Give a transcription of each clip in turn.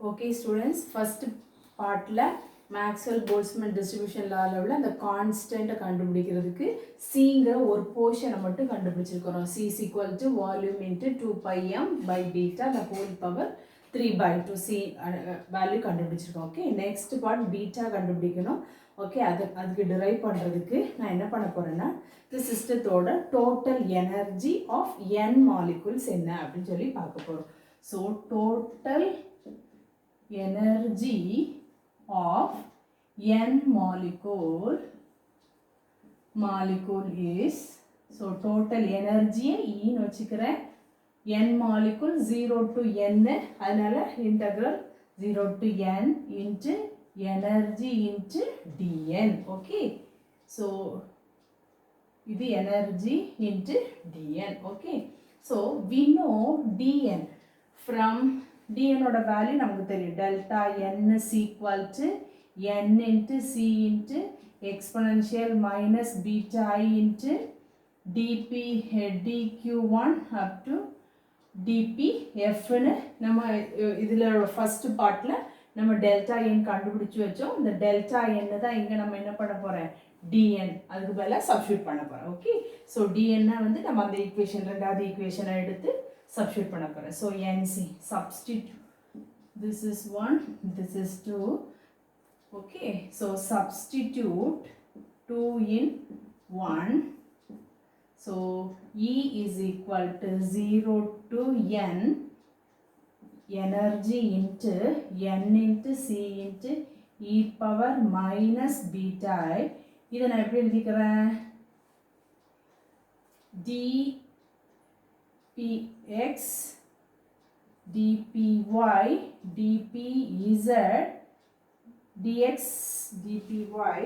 Okay students, first partல Maxwell Boltzmann distribution lawல உள்ள அந்த constant கண்டுபிடிக்கிறதுக்கு cங்கிற ஒரு portion மட்டும் கண்டுபிடிச்சிருக்கிறோம். C is equal to volume into 2 pi m by beta the whole power 3 by 2 C value கண்டுபிடிச்சிருக்கோம். Okay, next part beta கண்டுபிடிக்கணும். Okay, அதுக்கு derive பண்றதுக்கு நான் என்ன பண்ண போறேன்னா இந்த சிஸ்டத்தோட total energy of n molecules என்ன அப்படின்னு சொல்லி பார்க்க போறோம். So total energy of n molecule is, so total energy E னு வச்சுக்கிறேன், n molecule 0 to n, அதனால integral 0 to n into energy into dn. Okay, so இது energy into dn. Okay, so we know dn from dn ஓட value நமக்கு தெரியும். delta n is equal to n into c into exponential minus beta I into dp dq1 up to dp f னு நம்ம இதுல first பார்ட்ல நம்ம delta n கண்டுபிடிச்சு வச்சோம். இந்த டெல்டா n தான் இங்க நம்ம என்ன பண்ண போறோம், dn அதுக்கு பதிலா சப்ஸ்டிட்யூட் பண்ண போறோம். ஓகே, சோ dn வந்து நம்ம அந்த ஈக்குவேஷன் ரெண்டாவது ஈக்குவேஷனை எடுத்து substitute பண்ண போறேன். So NC substitute, this is 1, this is 2. Okay, so substitute 2 in 1. So E is equal to 0 to n energy into n into c into e power minus beta I. இதை நான் எப்படி எழுதிக்கிறேன், dpx dpy dpz dx dpy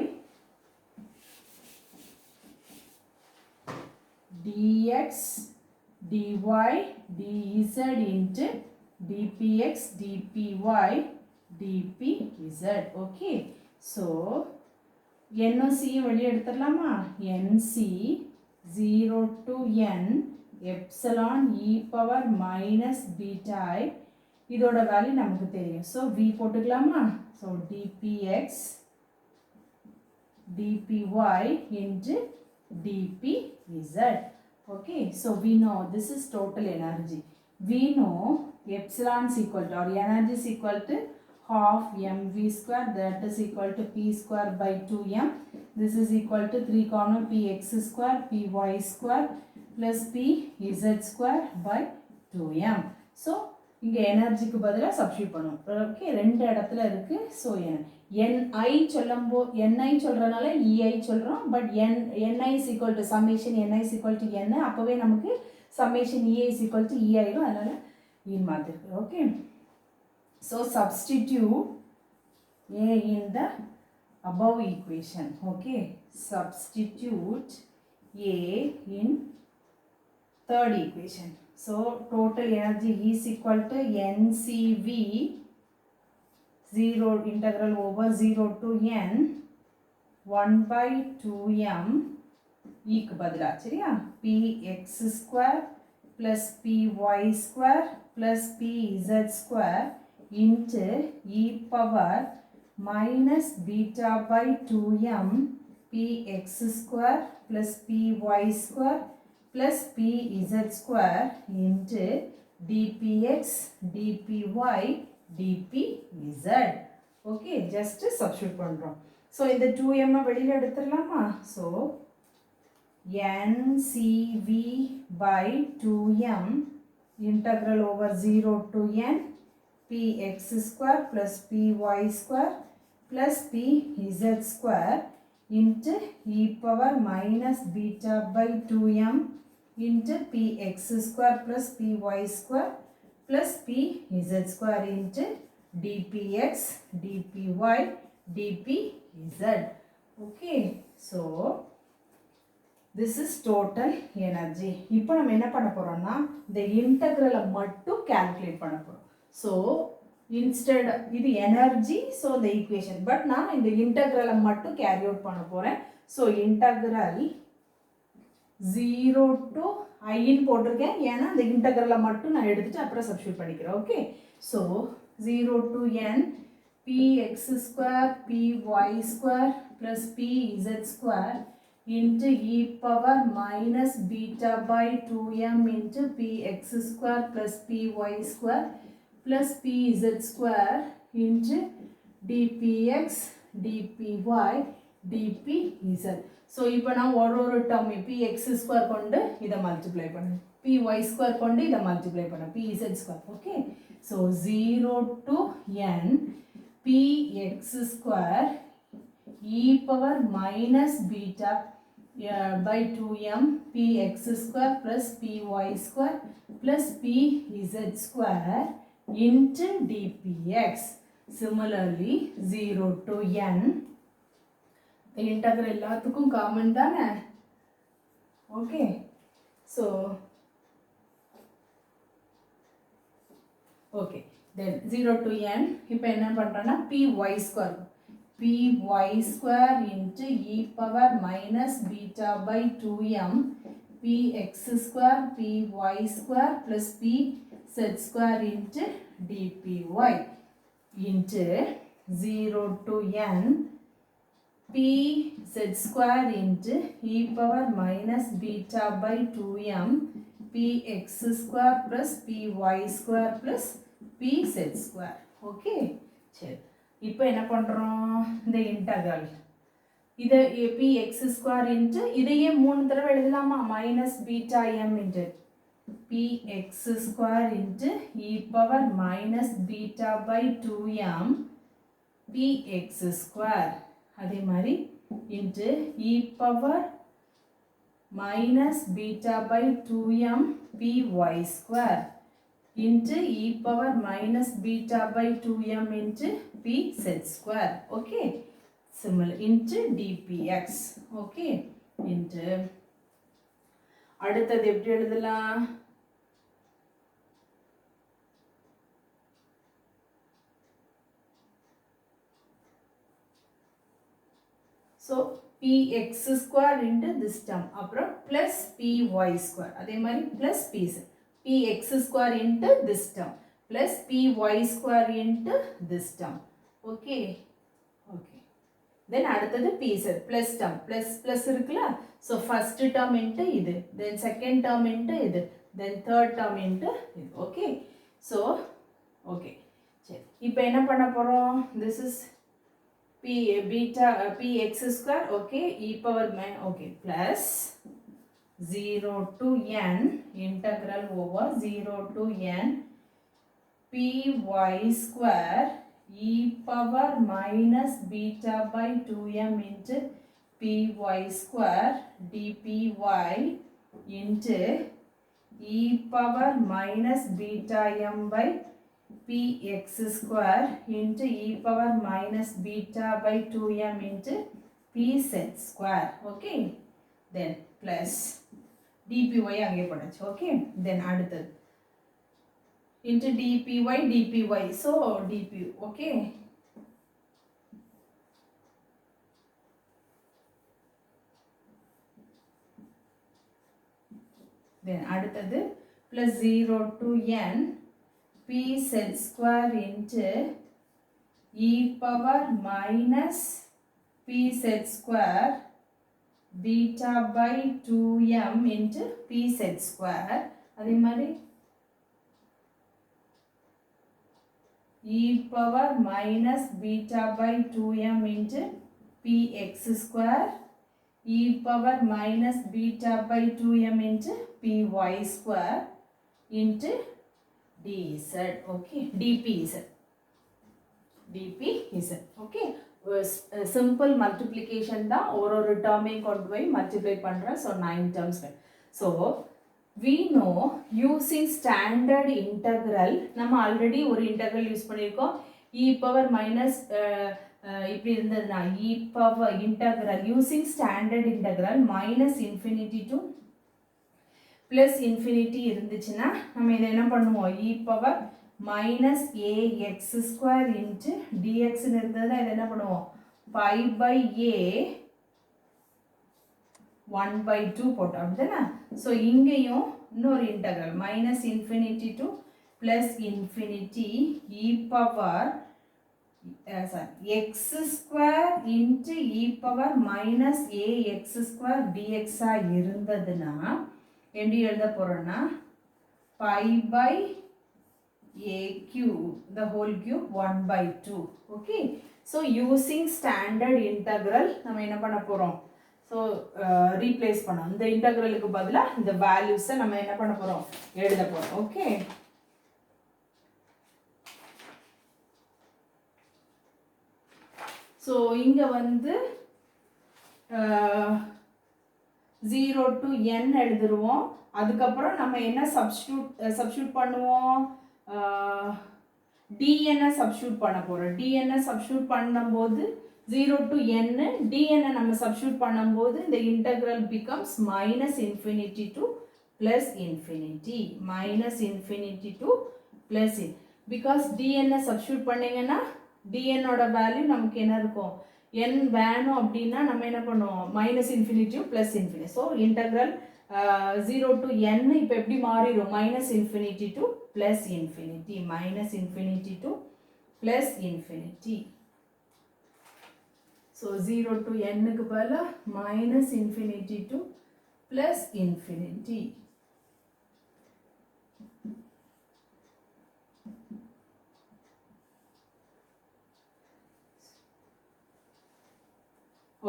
dx dy dz into dpx dpy dpz. Okay, so NC வெளியே எடுத்துடலாமா, NC 0 to n epsilon e power minus beta I, இதோட value நமக்கு தெரியும். So v போட்டுக்கலாமா, so dpx dpy into dpz. Okay, so we know this is total energy. We know epsilon is equal to, or energy is equal to half mv square, that is equal to p square by 2m. This is equal to 3 common px square py square plus pz square by 2m. So இங்க எனர்ஜிக்கு பதிலா substitute பண்ணுவோம். Okay, ரெண்டு இடத்துல இருக்கு. So ni சொல்லும்போ ni சொல்றதுனால ei சொல்றோம், but ni is equal to summation ni is equal to n, அப்பவே நமக்கு summation ei is equal to ei ஆயிடும், அதனால e மாத்திருக்கு. Okay, so substitute a in the above equation. Okay, substitute a in third equation. So total energy is equal to ncv 0 integral over 0 to n 1 by 2m e க்கு பதிலா சரியா px square plus py square plus pz square into e power minus beta by 2m px square plus py square plus pz square into dpx dpy dpz. Okay, just substitute பண்றோம். So இந்த 2m வெளியில எடுத்துடலாமா, so ncv by 2m integral over 0 to n px square plus py square plus pz square into e power minus beta by 2m into px square plus py square plus pz square into dpx dpy dpz. Okay, so this is total energy. இப்போ நம்ம என்ன பண்ண போறோம்னா இந்த இன்டெக்ரலை மட்டும் calculate பண்ண போறோம். So instead இது energy, so the equation, but நான் இந்த இன்டெக்ரலை மட்டும் கேரி அவுட் பண்ண போறேன். So integral 0 to i ன்னு போட்டிருக்கேன், ஏன்னா இந்த இன்டெக்ரலை மட்டும் நான் எடுத்துட்டு அப்புறம் சப்ஸ்டிட்யூட் பண்ணிக்கிறேன். Okay, so 0 to n px square py square plus pz square into e power minus beta by 2m into px square plus py square plus pz square into dpx dpy dpz. So இப்போ நான் ஒரு term px square கொண்டு இதை multiply பண்ணு, py square கொண்டு இதை multiply பண்ணு, pz square. Okay, so 0 to n px square e power minus beta by 2m px square plus py square plus pz square into dpx. Similarly 0 to n the integral எல்லாத்துக்கும் common தானே. Okay, so okay, then 0 to n இப்போ என்ன பண்றேன்னா py square into e power minus beta by 2m px square py square plus pz square into dpy into 0 to n pz square into e power minus beta by 2m px square plus py square plus pz square. Okay, சரி இப்போ என்ன பண்றோம், இந்த integral இதை px square into இதையே மூணு தடவை எழுதலாமா, minus beta m into px square into e power minus beta by 2m px square அதே மாதிரி into e power minus beta by 2m py square into e power minus beta by 2m into pz square. Okay, similar into dpx. Okay, into அடுத்தது எப்படி எழுதலாம், so px square into this term அப்புறம் plus py square அதே மாதிரி plus px square into this term plus py square into this term. Okay, okay, then அடுத்தது pz plus term plus இருக்குல்ல, so first term into இது, then second term into இது, then third term into இது. Okay, so okay, சரி இப்போ என்ன பண்ண போறோம், this is px square. Okay, e power okay plus 0 to n integral over 0 to n py square e power minus beta by 2m into py square dpy into e power minus beta m by px square into e power minus beta by 2m into pz square. Okay, then plus dpy அங்கே போடுச்சு. Okay, then அடுத்தது into dpy dpy, so dp. Okay, then அடுத்தது plus 0 to n pz square into e power minus pz square beta by 2m into pz square அதே மாதிரி e power minus beta by 2m into px square e power minus beta by 2m into py square into dz. Okay, dpz okay, simple multiplication தான், ஒரு டேர்மையும் கொண்டு போய் multiply பண்ணுறேன். So 9 terms. So we know using standard integral நம்ம already ஒரு integral use பண்ணியிருக்கோம், e power minus இப்படி இருந்ததுன்னா e power integral using standard integral minus infinity to plus infinity இருந்துச்சுன்னா நம்ம இதை என்ன பண்ணுவோம், e power minus ax square into dx இருந்ததுன்னா இதை என்ன பண்ணுவோம், pi by a 1/2 போட்டோம் அப்படிதானே. ஸோ இங்கேயும் இன்னொரு integral minus infinity to plus infinity e power x square into e power minus ax square dx இருந்ததுனா எப்படி எழுத போறோம்னா pi by a cube the whole cube 1 by 2. Okay, so using standard integral நம்ம என்ன பண்ண போறோம் so replace பண்ணோம் இந்த இன்டெக்ரலுக்கு பதிலா இந்த values நம்ம என்ன பண்ண போறோம் எழுத போறோம். ஓகே, so இங்க வந்து 0 to n எழுதுருவோம். அதுக்கப்புறம் நம்ம என்ன சப்ஸ்டிட்யூட் பண்ணுவோம் dn சப்ஸ்டிட்யூட் பண்ண போறோம். dn சப்ஸ்டிட்யூட் பண்ணும்போது 0 to n dn நம்ம சப்ஸ்டிட்யூட் பண்ணும்போது இந்த integral becomes minus infinity to plus infinity, minus infinity to plus in, because dn substitute பண்ணீங்கன்னா dn ஓட வேல்யூ நமக்கு என்ன இருக்கும் n வேணும் அப்படின்னா நம்ம என்ன பண்ணுவோம் minus infinity to plus infinity. so integral 0 to n இப்போ எப்படி மாறிடும் minus infinity to plus infinity, minus infinity to plus infinity. so 0 to n க்கு பதிலா minus infinity to plus infinity.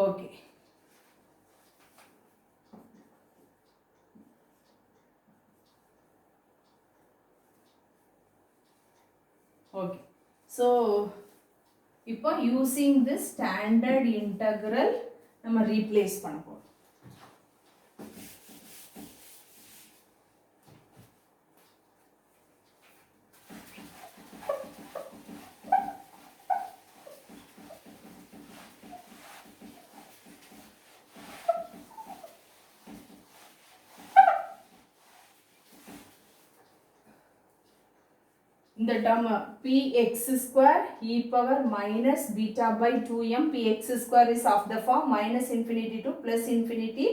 okay, okay, so இப்போ using this standard integral நம்ம replace பண்ண போறோம். இந்த term px square e power minus beta by 2m, px square is of the form minus infinity to plus infinity,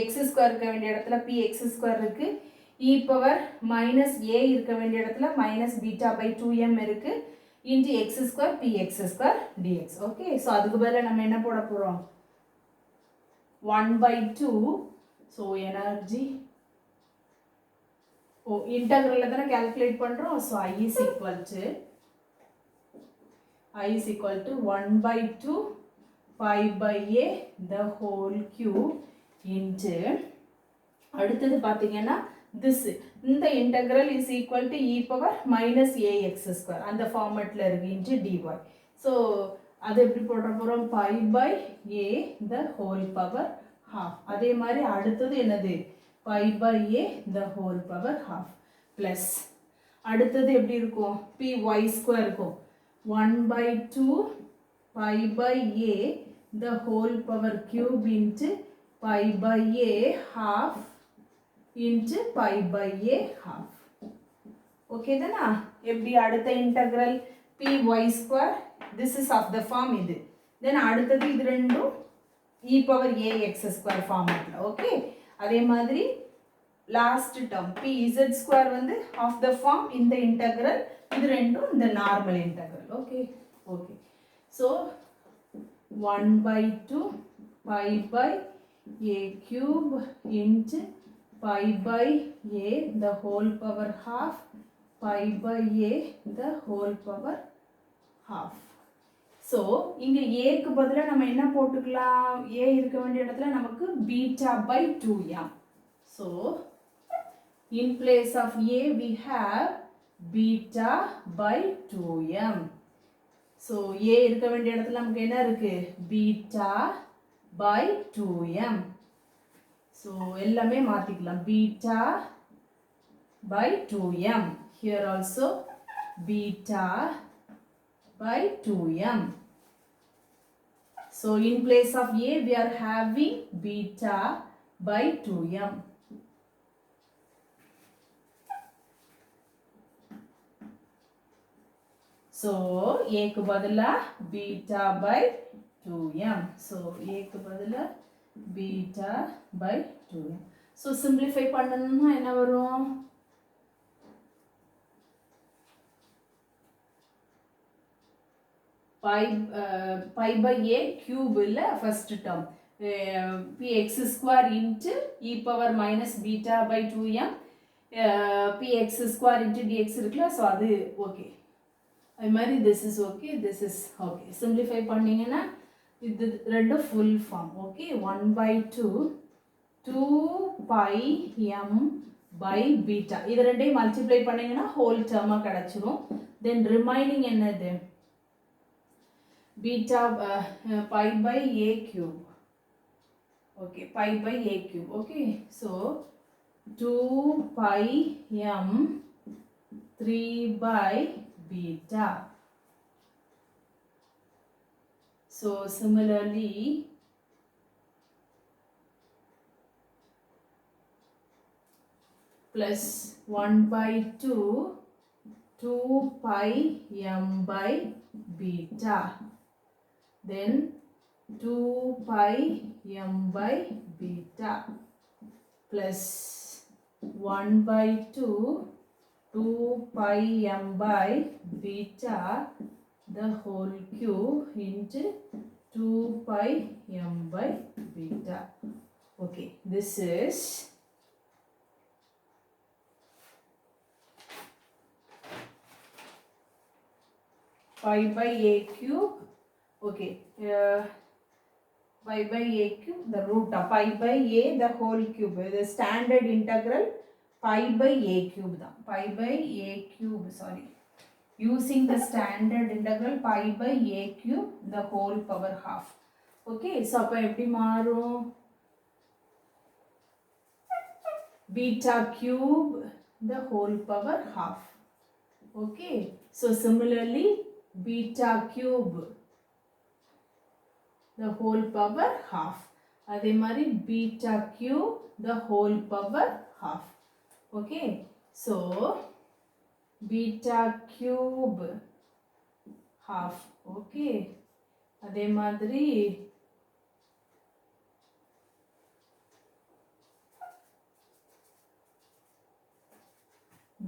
x square இருக்க வேண்டிய இடத்துல px square இருக்கு, e power minus a இருக்க வேண்டிய இடத்துல minus beta by 2m இருக்கு, into x square px square dx. okay, so அதுக்கு பதிலா நம்ம என்ன போட போறோம் 1 by 2. so energy integral தான calculate பண்றோம். so I is equal to 1 by 2 pi by a the whole cube into அடுத்தது பாத்தீங்கன்னா this இந்த integral is equal to e power minus ax square அந்த ஃபார்மட்ல இருக்கு into dy. so அது எப்படி போட போறோம் pi by a the whole power half. அதே மாதிரி அடுத்தது என்னது pi by a the whole power half plus அடுத்தது எப்படி இருக்கும் py square இருக்கும் 1 by 2 pi by a the whole power cube into pi by a half into pi by a half. okay தானா எப்படி அடுத்த integral py square this is of the form இது then அடுத்தது இது ரெண்டும் e power ax square ஃபார்மட்ல. okay, அதே மாதிரி last term pz square வந்து of the form இந்த integral இது ரெண்டும் இந்த normal integral. okay, okay, so 1 by 2 pi by a cube into pi by a the whole power half pi by a the whole power half. so இங்க a க்கு பதிலா நம்ம என்ன போட்டுக்கலாம் a இருக்க வேண்டிய இடத்துல நமக்கு beta by 2m. so in place of a we have beta by 2m. so a இருக்க வேண்டிய இடத்துல நமக்கு என்ன இருக்கு beta by 2m. so எல்லாமே மாத்திக்கலாம் beta by 2m. here also beta by 2m. so in place of a we are having beta by 2m. so a க்கு பதிலா beta by 2m. so a க்கு பதிலா beta by 2m. so simplify பண்ணனும்னா என்ன வரும் pi by a cube இல்லை first term px square into e power minus beta by 2m px square into dx இருக்குல்ல so அது ஓகே அது மாதிரி this is okay this is okay simplify பண்ணீங்கன்னா இது ரெண்டு full form okay 1 by 2 2 pi m by beta இது ரெண்டையும் multiply பண்ணீங்கன்னா ஹோல் டேர்மா கிடைச்சிரும் then remaining என்னது beta pi by a cube okay pi by a cube okay so 2 pi m 3 by beta so similarly plus 1 by 2 2 pi m by beta then 2 pi m by beta plus 1 by 2 2 pi m by beta the whole cube into 2 pi m by beta okay this is pi by a cube okay pi by a cube the root of pi by a the whole cube the standard integral pi by a cube da pi by a cube sorry using the standard integral pi by a cube the whole power half okay so appo eppadi maarum beta cube the whole power half okay so similarly beta cube the whole power half adhe mari beta cube the whole power half okay so beta cube half okay adhe madri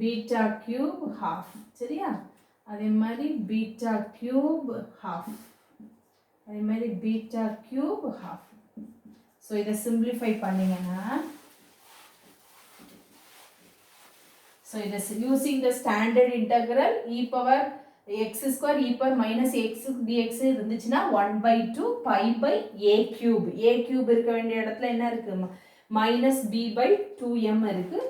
beta cube half சரியா அதே மாதிரி beta cube half அதே மாதிரி beta cube half so இதை simplify பண்ணீங்கன்னா so it is using the standard integral e power x square e power minus x dx இருந்துச்சுன்னா 1 by 2 pi by a cube இருக்க வேண்டிய இடத்துல என்ன இருக்கு minus b by 2m இருக்கு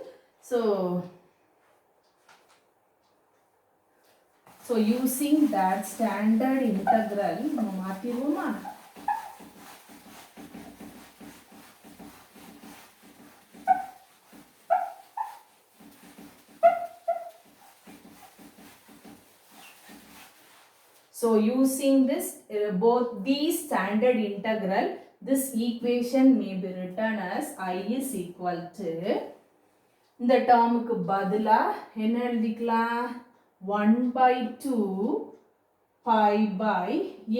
so using that standard integral நம்ம மாத்திடுவோமா so using this both these standard integral this equation may be written as I is equal to இந்த டேர்முக்கு பதிலா என்ன எழுதிக்கலாம் 1 by 2 pi by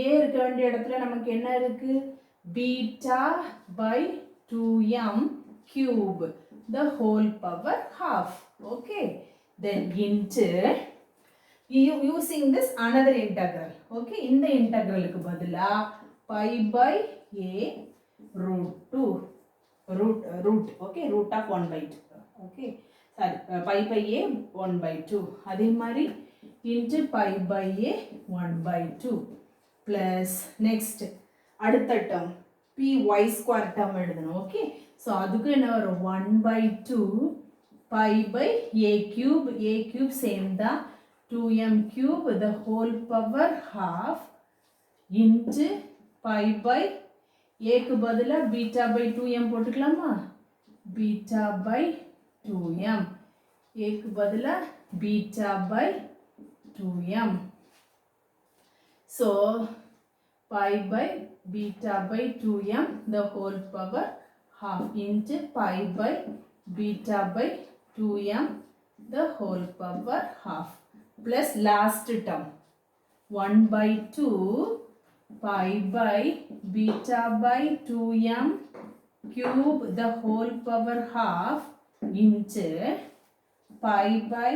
a இருக்க வேண்டிய இடத்துல நமக்கு என்ன இருக்கு beta by 2m cube the whole power half okay then into using this another integral okay இந்த integralக்கு பதிலா pi by a root 2 root okay root of 1 by 2 okay sorry pi by a 1 by 2 அதே மாதிரி into pi by a 1 by 2 plus next அடுத்த term py square term எழுதணும் okay so அதுக்கு என்ன வரும் 1 by 2 pi by a cube same தான் 2m cube the whole power half into pi by a க்கு பதிலா beta by 2m போட்டுக்கலாமா beta by 2m a க்கு பதிலா beta by 2m so pi by beta by 2m the whole power half into pi by beta by 2m the whole power half plus last term 1 by 2 pi by beta by 2m cube the whole power half into pi by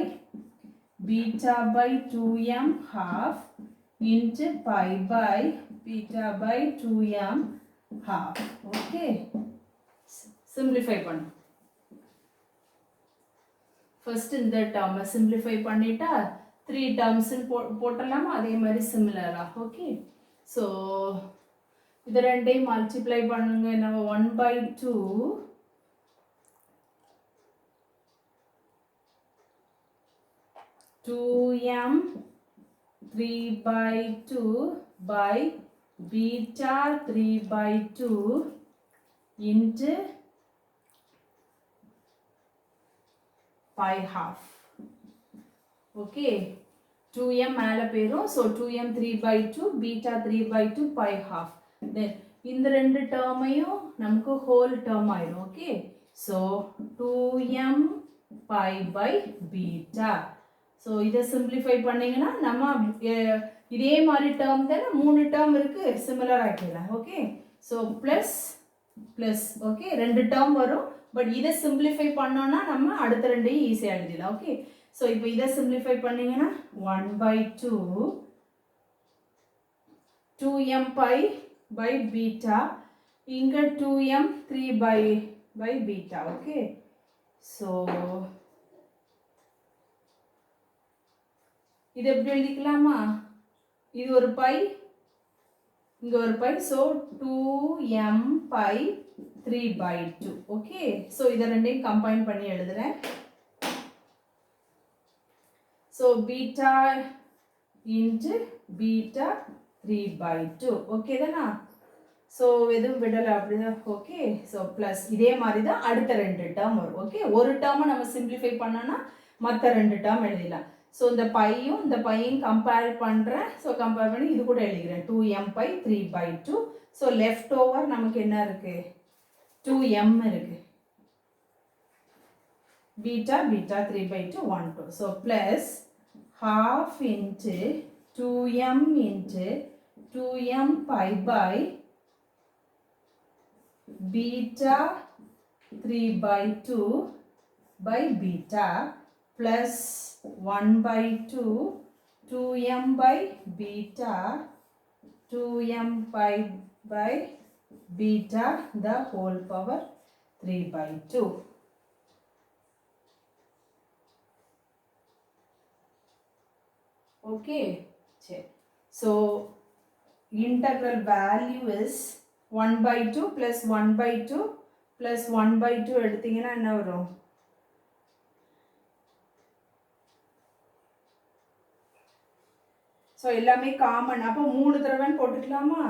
beta by 2m half into pi by beta by 2m half. Okay, simplify பண்ணு. First இந்த term simplify பண்ணிட்டா 3 terms போட்டலாமா அதே மாதிரி similar-ஆ. Okay, so இது ரெண்டையும் multiply பண்ணுங்க. நம்ம 1 by 2 2m 3 by 2 by beta 3 by 2 into pi half. Okay, 2m மேல பேரும். So 2m 3 by 2 beta 3 by 2 pi half. Then இந்த ரெண்டு டேர்மையும் நமக்கு whole term ஆயிடும். Okay, so 2m pi by beta. So இதை simplify பண்ணீங்கன்னா நம்ம இதே மாதிரி term தானே 3 term இருக்கு similar ஆக்கிடலாம். Okay, so plus plus. Okay, ரெண்டு term வரும். பட் இதை simplify பண்ணோம்னா நம்ம அடுத்த ரெண்டையும் ஈஸியாக எழுதிடலாம். ஓகே, ஸோ இப்போ இதை simplify பண்ணீங்கன்னா 1 by 2 2m pi by beta இங்கே 2m 3 by beta. Okay, so இது எப்படி எழுதிக்கலாமா? இது ஒரு பை, இங்கே ஒரு pi. So 2m pi 3 by 2. Okay, so இதை ரெண்டையும் கம்பைன் பண்ணி எழுதுறேன். So beta into beta 3 by 2. Okay தானா? ஸோ எதுவும் விடலை அப்படிதான். ஓகே, ஸோ ப்ளஸ் இதே மாதிரி தான் அடுத்த ரெண்டு டேர்ம் வரும். ஓகே, ஒரு டேர்மை நம்ம சிம்பிளிஃபை பண்ணோன்னா மற்ற ரெண்டு டேர்ம் எழுதிடலாம். ஸோ இந்த பையும் கம்பேர் பண்ணுறேன். ஸோ கம்பேர் பண்ணி இது கூட எழுதிக்கிறேன் 2m pi 3 by 2. So left over நமக்கு என்ன இருக்குது? 2m இருக்கு. beta 3 by 2 1 2. So plus half into 2m into 2m pi by beta 3 by 2 by beta plus 1 by 2 2m by beta 2m pi by beta the whole power 3 by 2. Okay, so integral value is 1 by 2 plus 1 by 2 plus 1 by 2 எடுத்தீங்கன்னா என்ன வரும்? So எல்லாமே common. அப்போ 3 தடவை போட்டுக்கலாமா?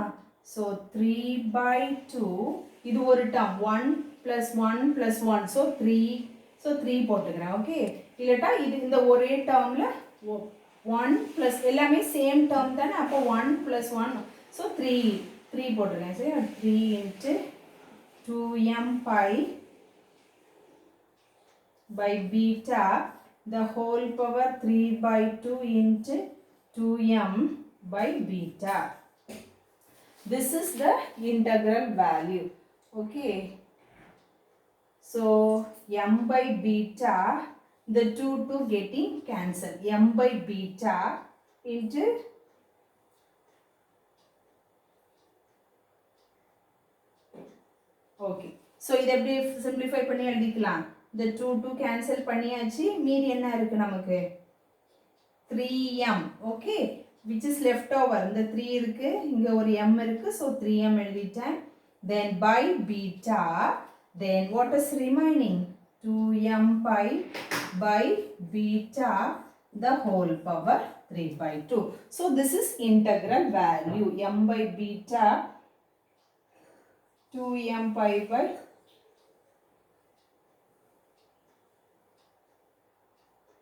So 3 by 2 இது ஒரு term 1 plus 1 plus 1. So 3 போட்டுக்கிறேன். ஓகே, இல்லட்டா இது இந்த ஒரே டேர்மில் 1 plus எல்லாமே சேம் டேர்ம் தானே. அப்போ 1 plus 1. ஸோ 3 போட்டுக்கிறேன். சரி, 3 into 2m pi by beta the whole power 3 by 2 into 2m by beta. This is the integral value. Okay, so m by beta, the 2 getting cancelled. M by beta into okay, so இதை எப்படி simplify பண்ணி எழுதிக்கலாம்? the 2 cancel பண்ணியாச்சு. மீதி என்ன இருக்கு நமக்கு? 3m. okay, which is left over. இந்த 3 இருக்கு, இங்க ஒரு m இருக்கு. so 3m எழுதிட்டேன். then by beta, then what is remaining? 2m pi by beta the whole power 3 by 2. So this is integral value. M by beta 2m pi by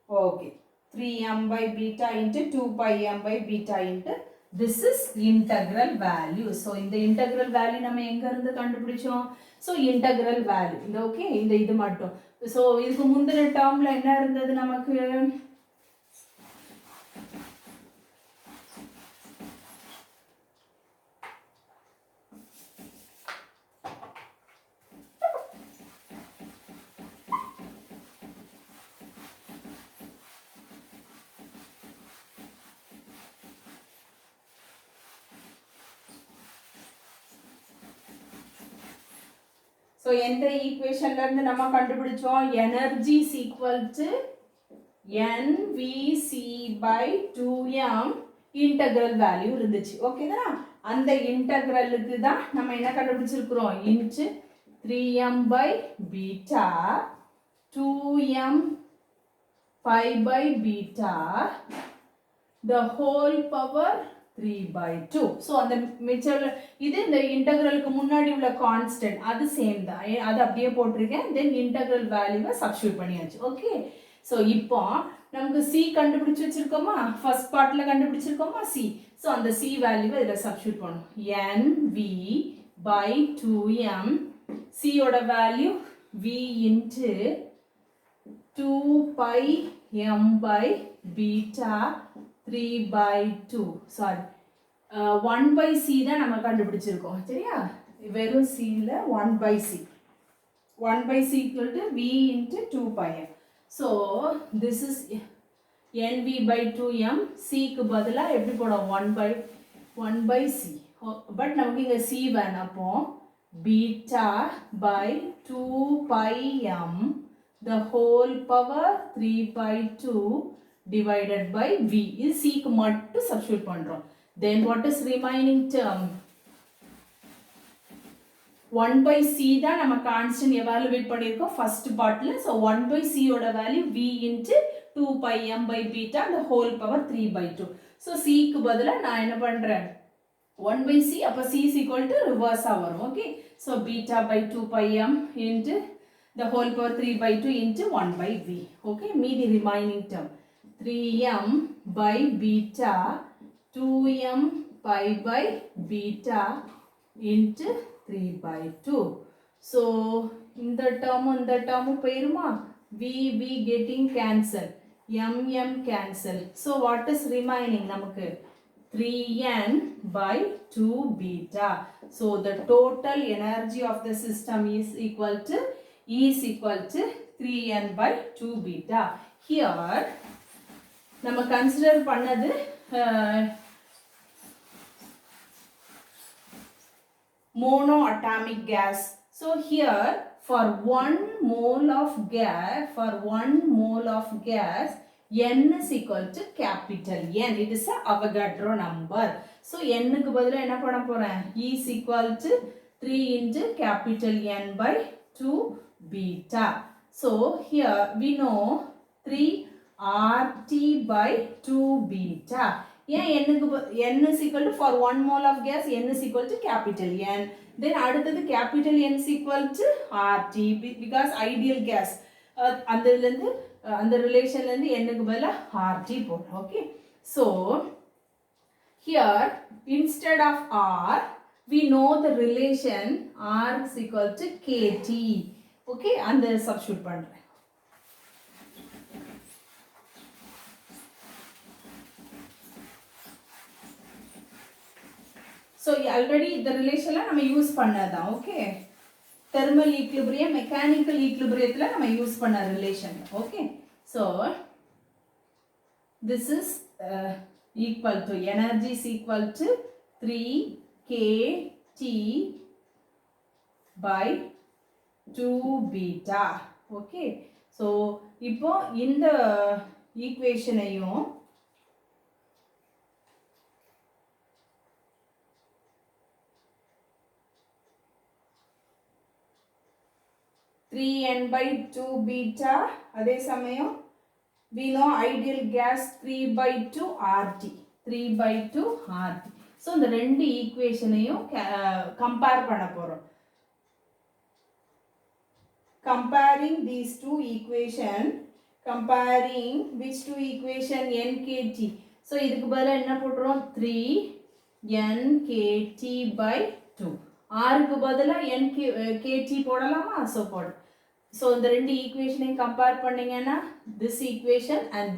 okay 3m by beta into 2 pi m by beta into this is integral value. So இந்த integral value நம்ம எங்க இருந்து கண்டுபிடிச்சோம்? So integral value இந்த okay, இந்த இது மட்டும். So இதுக்கு முந்தின டேர்ம்ல என்ன இருந்தது நமக்கு? So எந்த ஈக்குவேஷன்ல இருந்து நம்ம கண்டுபிடிச்சோம் energy is equal to NVC by 2m integral value இருந்துச்சு ஓகேதானா அந்த இன்டகிரலுக்கு தான் நம்ம என்ன கண்டுபிடிச்சிருக்கிறோம் into 3m by beta 2m pi by beta the whole power 3 by 2 so அந்த மிச்சம் இது இந்த இன்டகிரலுக்கு முன்னாடி உள்ள கான்ஸ்டன்ட் அது சேம் தான் அது அப்படியே போட்டுருக்கேன் தென் இன்டகிரல் வேல்யூவை சப்ஸ்டிட்யூட் பண்ணியாச்சு ஓகே ஸோ இப்போ நமக்கு சி கண்டுபிடிச்சு வச்சிருக்கோமா ஃபர்ஸ்ட் பார்ட்ல கண்டுபிடிச்சிருக்கோமா சி ஸோ அந்த சி வேல்யூவை இதில் சப்ஸ்டிட்யூட் பண்ணும் NV by 2m சியோட value V into 2 pi m by beta 3 by 2 sorry 1 by c தான் நம்ம கண்டுபிடிச்சிருக்கோம் சரியா வெறும் c ல 1 by c 1 by c equal to v into 2 pi m so this is nv by 2m c க்கு பதிலா எப்படி போடும் 1 by c பட் நமக்கு இங்க c வேணும் அப்போ beta by 2 pi m the whole power 3 by 2 divided by v is c க்கு மட்டும் substitute பண்றோம் then what is remaining term 1 by c தான் நம்ம constant evaluate பண்ணிருக்கோம் first partல so 1 by c ஓட value v into 2 pi m by beta the whole power 3 by 2 so c க்கு பதிலா நான் என்ன பண்றேன் 1 by c அப்ப c is equal to reverse வரும் okay so beta by 2 pi m into the whole power 3 by 2 into 1 by v okay மீதி remaining term 3m by beta 2m pi by beta into 3 by 2 so இந்த term போயிருமா v getting cancel m cancel so what is remaining நமக்கு 3n by 2 beta so the total energy of the system is equal to 3n by 2 beta here நம்ம consider பண்ணது monoatomic gas so here for 1 mole of gas n is equal to capital N it is a Avogadro number so n க்கு பதிலா என்ன பண்ண போறேன் E is equal to 3 into capital N by 2 beta so here we know 3 RT by 2 beta ஏன் n is equal to for 1 mole of gas n is equal to capital N then அடுத்தது capital N is equal to RT because ideal gas அந்த ரிலேஷன்ல இருந்து n க்கு பதிலா RT போடுறோம் okay so here instead of R we know the relation R is equal to KT okay அந்த substitute பண்றேன் so already the relation la நம்ம use பண்ணதான் okay thermal equilibrium mechanical equilibrium la நம்ம use பண்ண relation okay so this is equal to energy is equal to 3 kT by 2 beta okay so இப்போ இந்த equation ஐயும் 3n by 2 beta அதே சமயம் we know ideal gas 3 by 2 RT 3 by 2 RT so இந்த ரெண்டு ஈக்குவேஷனையும் compare பண்ண போறோம் comparing these two equation comparing which two equation NKT so இதுக்கு பதிலா என்ன போடுறோம் 3 NKT by 2 R க்கு பதிலா NKT போடலாமா so போடு so இந்த ரெண்டு ஈக்குவேஷனை கம்பேர் பண்ணீங்கன்னா this equation and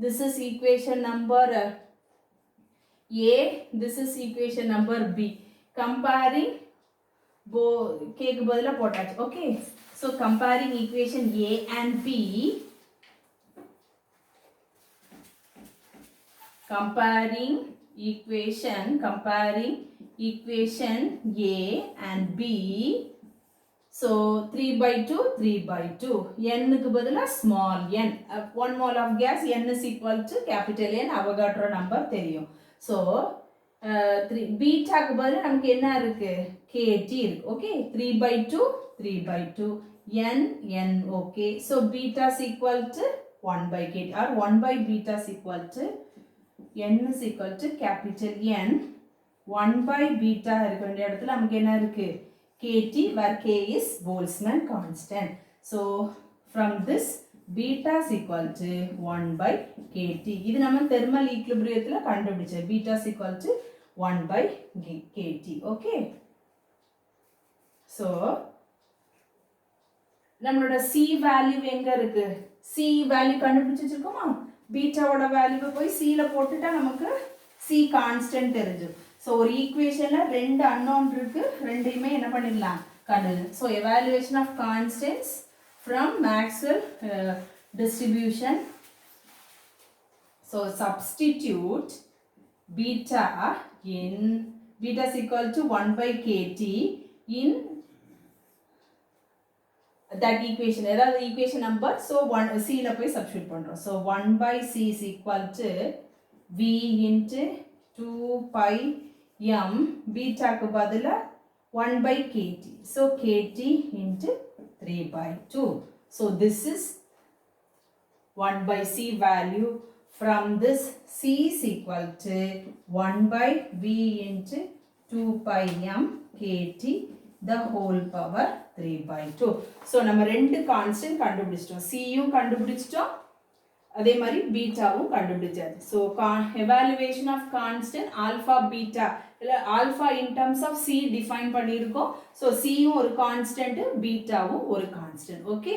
this is equation number A this is equation number B comparing K க்கு பதிலா போட்டாச்சு okay so comparing equation A and B comparing equation A and B So 3 by 2, 3 by 2. N க்கு பதிலா small n. 1 mole of gas, n is equal to capital N. Avogadro number தெரியும். So 3 beta க்கு பதிலா நமக்கு என்ன இருக்கு? kT இருக்கு. Okay. 3 by 2, 3 by 2. N, okay. So beta is equal to 1 by kT or 1 by beta is equal to n is equal to capital N. 1 by beta இருக்க வேண்டிய இடத்துல நமக்கு என்ன இருக்கு? kT, where k is Boltzmann constant. So from this beta is equal to 1 by kT. இது நம்ம thermal equilibriumல கண்டுபிடிச்சது. Beta is equal to 1 by kT. Okay. So நம்மளோட C value எங்க இருக்கு? C value கண்டுபிடிச்சிருக்கோமா? beta ஓட வேல்யூவை போய் C ல போட்டுட்டா நமக்கு C constant தெரிஞ்சிடும். So ஒரு ஈக்குவேஷன்ல ரெண்டு unknown இருக்கு, ரெண்டையுமே என்ன பண்ணிடலாம்? கண்டுபிடிக்கலாம். So evaluation of constants from Maxwell distribution. So substitute beta is equal to 1 by kT in that equation. That is equation number. So 1 C la poi substitute பண்றோம். So 1 by C is equal to V into 2 pi m. Beta க்கு பதிலா 1 by kT. So kT into 3 by 2. So this is 1 by C value. From this C is equal to 1 by V into 2 pi m kT the whole power 3 by 2. So நம்ம ரெண்டு constant கண்டுபிடிச்சிட்டோம். C யும் கண்டுபிடிச்சிட்டோம், அதே மாதிரி பீட்டாவும் கண்டுபிடிச்சாச்சு. So evaluation of constant alpha beta இல்ல alpha in terms of C define பண்ணியிருக்கோம். So C யும் ஒரு கான்ஸ்டன்ட், பீட்டாவும் ஒரு கான்ஸ்டன்ட். ஓகே.